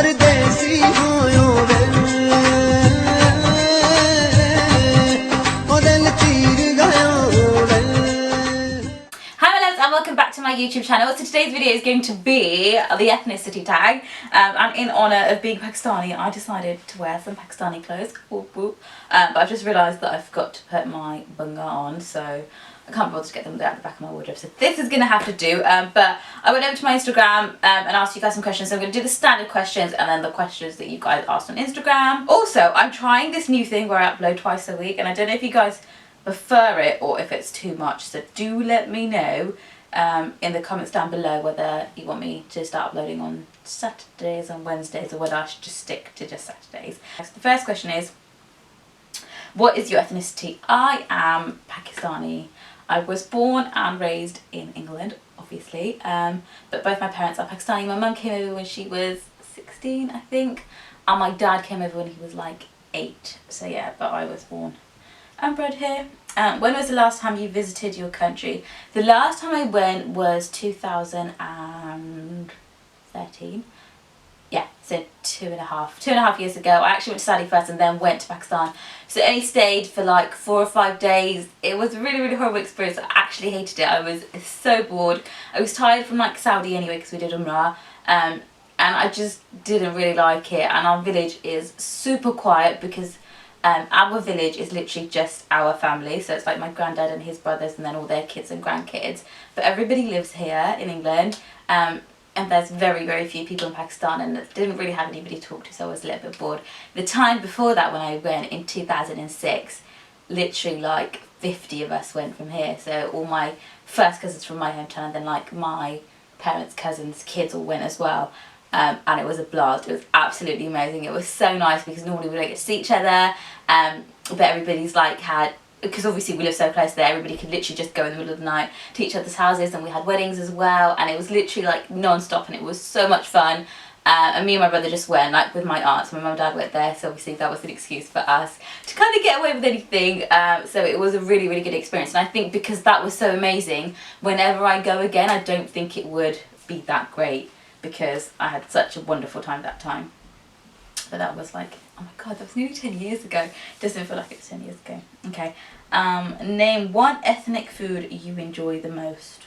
परदेसी होयो वे ओ दिल चीर गयो वे। Hi my loves and welcome back to my YouTube channel. So today's video is going to be the ethnicity tag, and in honour of being Pakistani I decided to wear some Pakistani clothes. Whoop, whoop. But I've just realised that I forgot to put my bunga on, so I can't bother to get them out the back of my wardrobe, so this is going to have to do. But I went over to my Instagram and asked you guys some questions, so I'm going to do the standard questions and then the questions that you guys asked on Instagram. Also, I'm trying this new thing where I upload twice a week, and I don't know if you guys prefer it or if it's too much, so do let me know in the comments down below whether you want me to start uploading on Saturdays and Wednesdays or whether I should just stick to just Saturdays. So the first question is, what is your ethnicity? I am Pakistani. I was born and raised in England, obviously, but both my parents are Pakistani. My mum came over when she was 16, I think, and my dad came over when he was like 8. So yeah, but I was born and bred here. When was the last time you visited your country? The last time I went was 2013. Yeah, so two and a half years ago. I actually went to Saudi first and then went to Pakistan. So I only stayed for like 4 or 5 days. It was a really, really horrible experience. I actually hated it. I was so bored. I was tired from like Saudi anyway because we did Umrah. And I just didn't really like it. And our village is super quiet because our village is literally just our family, so it's like my granddad and his brothers and then all their kids and grandkids, but everybody lives here in England, and there's very, very few people in Pakistan, and didn't really have anybody to talk to, so I was a little bit bored. The time before that, when I went in 2006, literally like 50 of us went from here, so all my first cousins from my hometown and then like my parents' cousins' kids all went as well. And it was a blast. It was absolutely amazing. It was so nice because normally we don't get to see each other, but everybody's like had, because obviously we live so close there, everybody could literally just go in the middle of the night to each other's houses, and we had weddings as well, and it was literally like non-stop, and it was so much fun. And me and my brother just went like with my aunts. My mum and dad went there, so obviously that was an excuse for us to kind of get away with anything. So it was a really, really good experience, and I think because that was so amazing, whenever I go again I don't think it would be that great, because I had such a wonderful time that time. But that was like, oh my god, that was nearly 10 years ago. Doesn't feel like it was 10 years ago. Okay. Name one ethnic food you enjoy the most.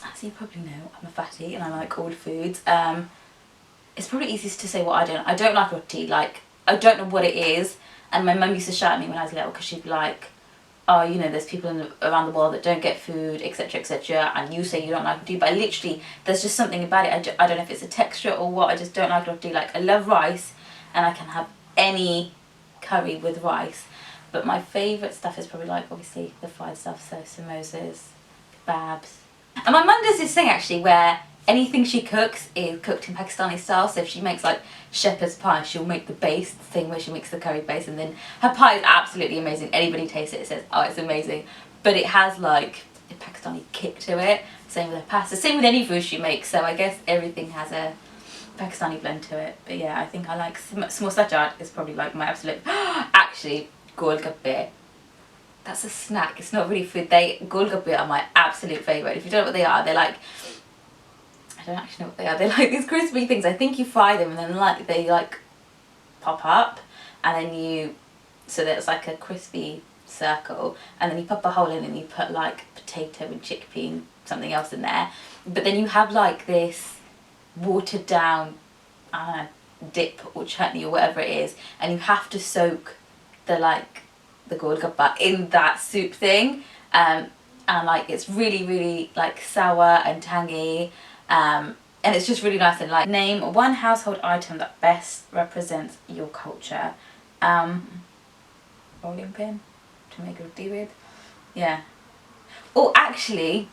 As you probably know, I'm a fatty and I like all foods. It's probably easiest to say what I don't. I don't like roti. Like, I don't know what it is. And my mum used to shout at me when I was little because she'd be like, oh, you know, there's people around the world that don't get food, etc, etc, and you say you don't like roti, but literally there's just something about it. I don't know if it's a texture or what, I just don't like roti. Like, I love rice and I can have any curry with rice, but my favourite stuff is probably like obviously the fried stuff, so samosas, kebabs. And my mum does this thing actually where anything she cooks is cooked in Pakistani style. So if she makes like shepherd's pie, she'll make the base thing where she makes the curry base, and then her pie is absolutely amazing. Anybody tastes it says, oh, it's amazing, but it has like a Pakistani kick to it. Same with her pasta, same with any food she makes, so I guess everything has a Pakistani blend to it. But yeah, I think I like samosa chaat is probably like my absolute actually golgappe, that's a snack, it's not really food. Golgappe are my absolute favourite. If you don't know what they are, they're like, I don't actually know what they are. They're like these crispy things. I think you fry them and then like they like pop up, and then you, so that it's like a crispy circle, and then you pop a hole in and you put like potato and chickpea and something else in there. But then you have like this watered down dip or chutney or whatever it is, and you have to soak the golgappa in that soup thing, and like it's really, really like sour and tangy. And it's just really nice. And like, name one household item that best represents your culture. Rolling pin to make a roti with. Yeah. Oh, actually,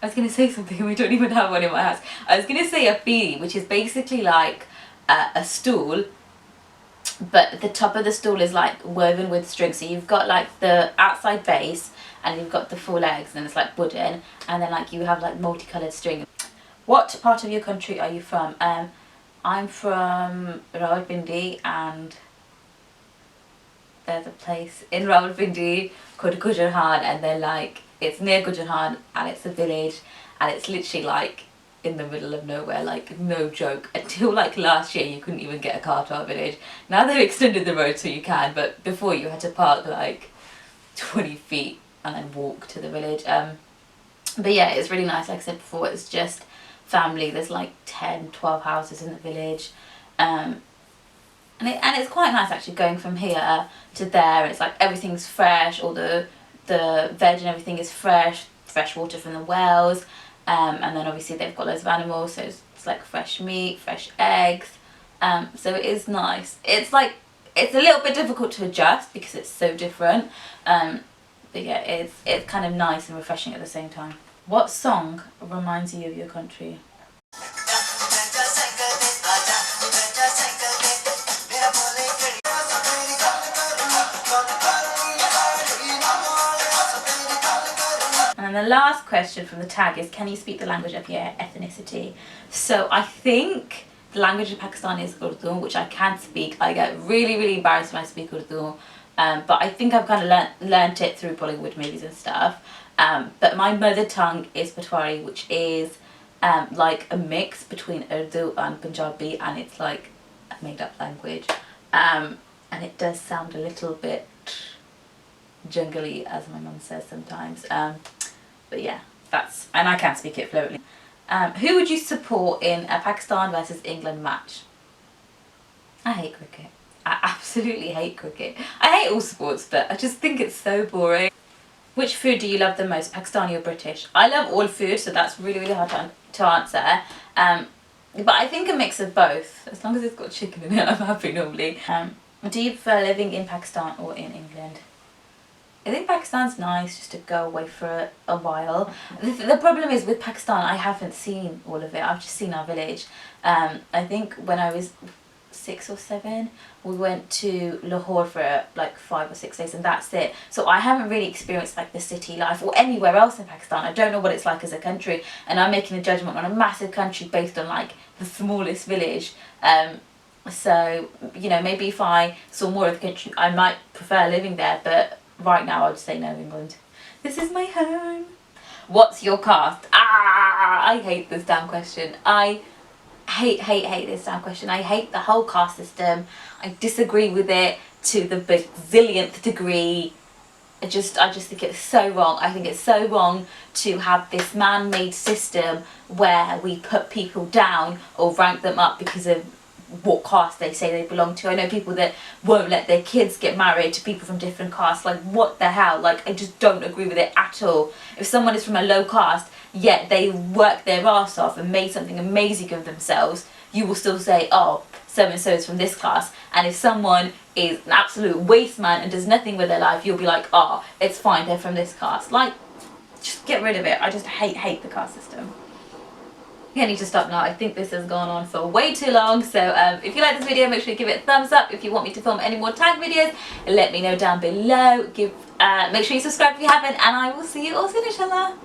I was going to say something and we don't even have one in my house. I was going to say a piri, which is basically like a stool, but the top of the stool is like woven with string. So you've got like the outside base and you've got the 4 legs and it's like wooden, and then like you have like multicolored string. What part of your country are you from? I'm from Rawalpindi, and there's a place in Rawalpindi called Gujranwala, and they're like, it's near Gujranwala and it's a village, and it's literally like in the middle of nowhere, like no joke. Until like last year you couldn't even get a car to our village. Now they've extended the road so you can, but before you had to park like 20 feet and then walk to the village. But yeah, it's really nice. Like I said before, it's just family. There's like 10-12 houses in the village, and it's quite nice actually going from here to there. It's like everything's fresh, all the veg and everything is fresh water from the wells, and then obviously they've got loads of animals, so it's like fresh meat, fresh eggs, so it is nice. It's like, it's a little bit difficult to adjust because it's so different, but yeah, it's kind of nice and refreshing at the same time. What song reminds you of your country? And the last question from the tag is, can you speak the language of your ethnicity? So I think the language of Pakistani is Urdu, which I can speak. I get really embarrassed when I speak Urdu, but I think I've kind of learnt it through Bollywood movies and stuff. But my mother tongue is Patwari, which is like a mix between Urdu and Punjabi, and it's like a made up language, and it does sound a little bit jungly, as my mum says sometimes, but yeah, and I can speak it fluently. Who would you support in a Pakistan versus England match? I hate cricket. I absolutely hate cricket. I hate all sports, but I just think it's so boring. Which food do you love the most, Pakistani or British? I love all food, so that's really hard to answer. But I think a mix of both. As long as it's got chicken in it, I'm happy normally. Do you prefer living in Pakistan or in England? I think Pakistan's nice just to go away for a while. The problem is with Pakistan, I haven't seen all of it. I've just seen our village. I think when I was 6 or 7, we went to Lahore for like 5 or 6 days, and that's it. So I haven't really experienced like the city life or anywhere else in Pakistan. I don't know what it's like as a country, and I'm making a judgment on a massive country based on like the smallest village. So, you know, maybe if I saw more of the country, I might prefer living there, but right now I would say no, England. This is my home. What's your caste? I hate this damn question. I hate this damn question. I hate the whole caste system. I disagree with it to the bazillionth degree. I just think it's so wrong. I think it's so wrong to have this man-made system where we put people down or rank them up because of what caste they say they belong to. I know people that won't let their kids get married to people from different castes. Like, what the hell? Like, I just don't agree with it at all. If someone is from a low caste, yet they work their ass off and made something amazing of themselves, you will still say, oh, so-and-so is from this class. And if someone is an absolute waste man and does nothing with their life, you'll be like, oh, it's fine, they're from this caste. Like, just get rid of it. I just hate the caste system. I need to stop now. I think this has gone on for way too long. So if you like this video, make sure you give it a thumbs up. If you want me to film any more tag videos, let me know down below. Make sure you subscribe if you haven't, and I will see you all soon, inshallah.